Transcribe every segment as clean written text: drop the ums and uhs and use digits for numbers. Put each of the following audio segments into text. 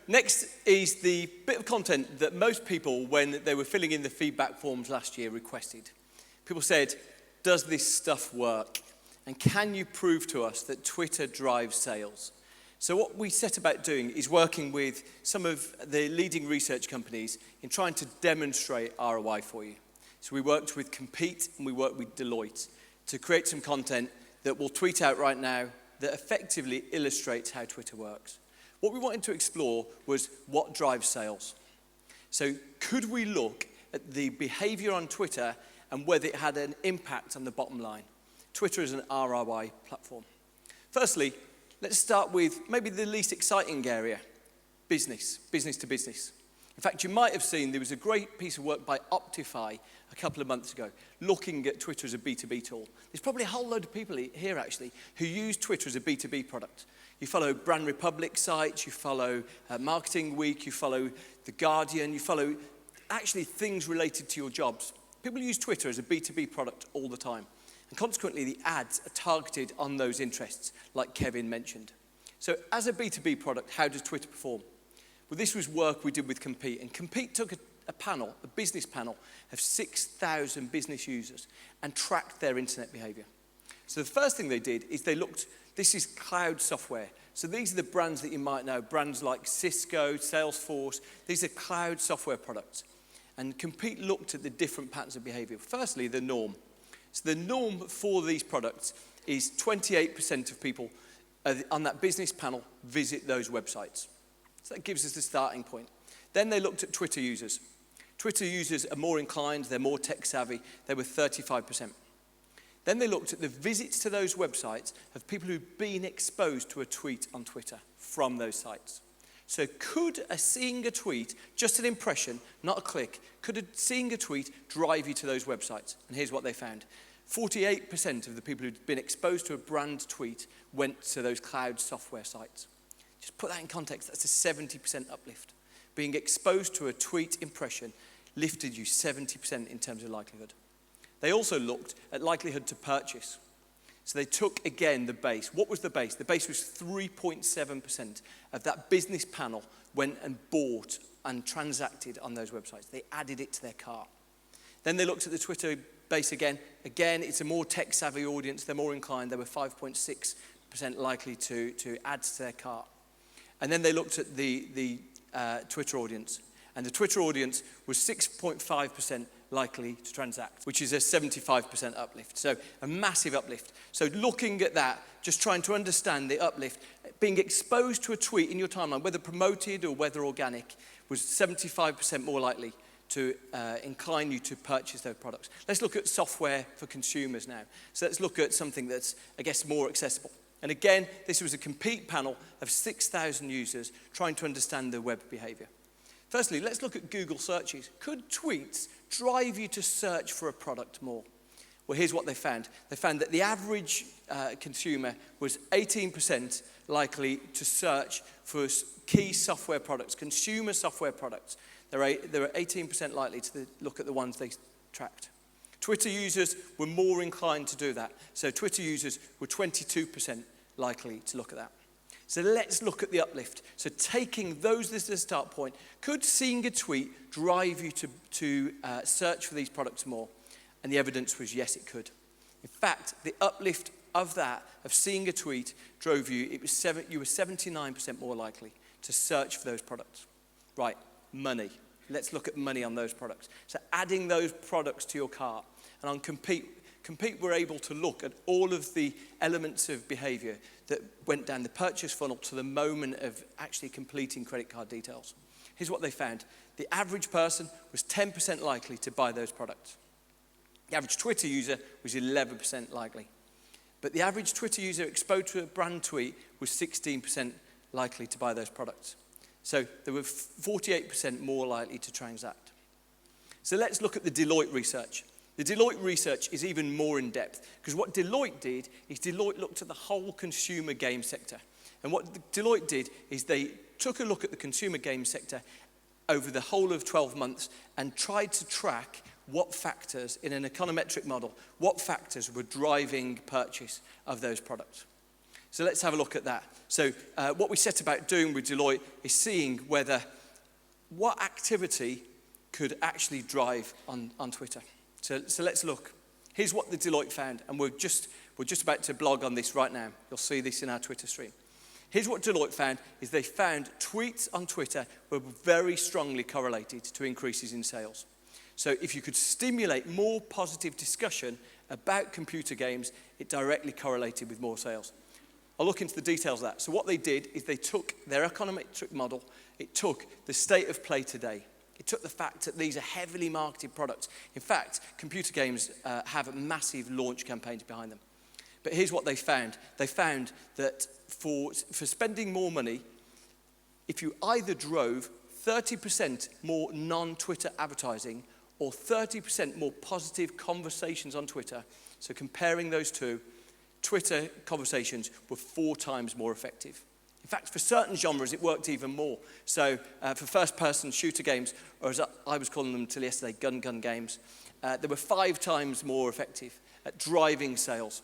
next is the bit of content that most people, when they were filling in the feedback forms last year, requested. People said, does this stuff work? And can you prove to us that Twitter drives sales? So what we set about doing is working with some of the leading research companies in trying to demonstrate ROI for you. So we worked with Compete and we worked with Deloitte to create some content that we'll tweet out right now that effectively illustrates how Twitter works. What we wanted to explore was what drives sales. So could we look at the behavior on Twitter and whether it had an impact on the bottom line? Twitter is an ROI platform. Firstly, let's start with maybe the least exciting area, business to business. In fact, you might have seen there was a great piece of work by Optify a couple of months ago looking at Twitter as a B2B tool. There's probably a whole load of people here actually who use Twitter as a B2B product. You follow Brand Republic sites, you follow Marketing Week, you follow The Guardian, you follow actually things related to your jobs. People use Twitter as a B2B product all the time. And consequently, the ads are targeted on those interests, like Kevin mentioned. So as a B2B product, how does Twitter perform? Well, this was work we did with Compete. And Compete took a panel, a business panel, of 6,000 business users and tracked their internet behavior. So the first thing they did is they looked, this is cloud software. So these are the brands that you might know, brands like Cisco, Salesforce. These are cloud software products. And Compete looked at the different patterns of behavior. Firstly, the norm. So the norm for these products is 28% of people on that business panel visit those websites. So that gives us the starting point. Then they looked at Twitter users. Twitter users are more inclined, they're more tech savvy, they were 35%. Then they looked at the visits to those websites of people who've been exposed to a tweet on Twitter from those sites. So could seeing a tweet, just an impression, not a click, could seeing a tweet drive you to those websites? And here's what they found. 48% of the people who'd been exposed to a brand tweet went to those cloud software sites. Just put that in context, that's a 70% uplift. Being exposed to a tweet impression lifted you 70% in terms of likelihood. They also looked at likelihood to purchase. So they took, again, the base. What was the base? The base was 3.7% of that business panel went and bought and transacted on those websites. They added it to their cart. Then they looked at the Twitter base again. Again, it's a more tech-savvy audience. They're more inclined. They were 5.6% likely to add to their cart. And then they looked at the Twitter audience. And the Twitter audience was 6.5% likely to transact, which is a 75% uplift. So a massive uplift. So looking at that, just trying to understand the uplift, being exposed to a tweet in your timeline, whether promoted or whether organic, was 75% more likely to incline you to purchase those products. Let's look at software for consumers now. So let's look at something that's, I guess, more accessible. And again, this was a Compete panel of 6,000 users trying to understand the web behavior. Firstly, let's look at Google searches. Could tweets drive you to search for a product more? Well, here's what they found. They found that the average consumer was 18% likely to search for key software products, consumer software products. They were 18% likely to look at the ones they tracked. Twitter users were more inclined to do that. So Twitter users were 22% likely to look at that. So let's look at the uplift. So taking those as the start point, could seeing a tweet drive you to search for these products more? And the evidence was yes, it could. In fact, the uplift of that, of seeing a tweet, drove you, you were 79% more likely to search for those products. Right, money. Let's look at money on those products. So adding those products to your cart. And on Compete, we're able to look at all of the elements of behavior that went down the purchase funnel to the moment of actually completing credit card details. Here's what they found. The average person was 10% likely to buy those products. The average Twitter user was 11% likely. But the average Twitter user exposed to a brand tweet was 16% likely to buy those products. So they were 48% more likely to transact. So let's look at the Deloitte research. The Deloitte research is even more in depth because what Deloitte did is Deloitte looked at the whole consumer game sector. And what Deloitte did is they took a look at the consumer game sector over the whole of 12 months and tried to track what factors in an econometric model, what factors were driving purchase of those products. So let's have a look at that. So what we set about doing with Deloitte is seeing what activity could actually drive on Twitter. So let's look. Here's what the Deloitte found, and we're just about to blog on this right now. You'll see this in our Twitter stream. Here's what Deloitte found, is they found tweets on Twitter were very strongly correlated to increases in sales. So if you could stimulate more positive discussion about computer games, it directly correlated with more sales. I'll look into the details of that. So what they did is they took their econometric model, it took the state of play today, it took the fact that these are heavily marketed products. In fact, computer games have massive launch campaigns behind them. But here's what they found. They found that for spending more money, if you either drove 30% more non-Twitter advertising or 30% more positive conversations on Twitter, so comparing those two, Twitter conversations were 4 times more effective. In fact, for certain genres, it worked even more. So for first-person shooter games, or as I was calling them until yesterday, gun games, they were 5 times more effective at driving sales.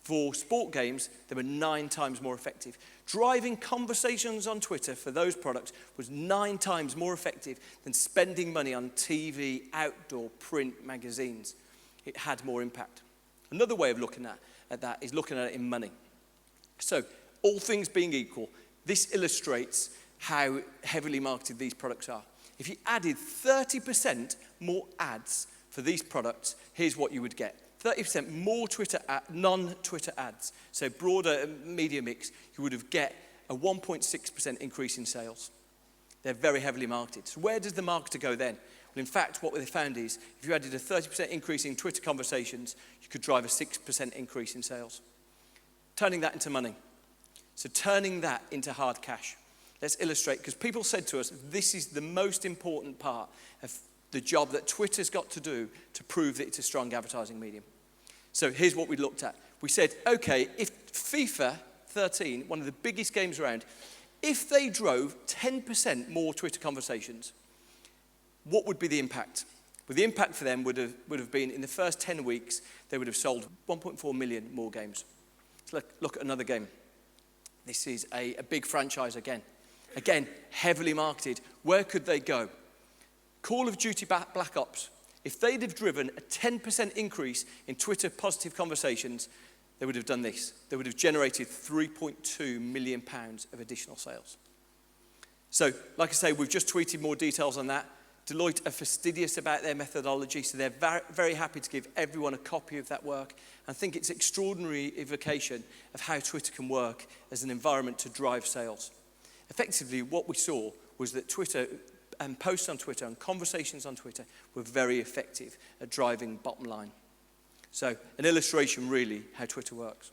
For sport games, they were 9 times more effective. Driving conversations on Twitter for those products was 9 times more effective than spending money on TV, outdoor, print, magazines. It had more impact. Another way of looking at that is looking at it in money. So, all things being equal, this illustrates how heavily marketed these products are. If you added 30% more ads for these products, here's what you would get. 30% more non-Twitter ads, so broader media mix, you would have get a 1.6% increase in sales. They're very heavily marketed. So where does the marketer go then? Well, in fact, what they found is if you added a 30% increase in Twitter conversations, you could drive a 6% increase in sales. Turning that into money. So turning that into hard cash. Let's illustrate, because people said to us, this is the most important part of the job that Twitter's got to do to prove that it's a strong advertising medium. So here's what we looked at. We said, okay, if FIFA 13, one of the biggest games around, if they drove 10% more Twitter conversations, what would be the impact? Well, the impact for them would have been, in the first 10 weeks, they would have sold 1.4 million more games. So look at another game. This is a big franchise again. Again, heavily marketed. Where could they go? Call of Duty Black Ops. If they'd have driven a 10% increase in Twitter positive conversations, they would have done this. They would have generated £3.2 million of additional sales. So, like I say, we've just tweeted more details on that. Deloitte are fastidious about their methodology, so they're very, very happy to give everyone a copy of that work. I think it's extraordinary evocation of how Twitter can work as an environment to drive sales. Effectively, what we saw was that Twitter and posts on Twitter and conversations on Twitter were very effective at driving bottom line. So an illustration really how Twitter works.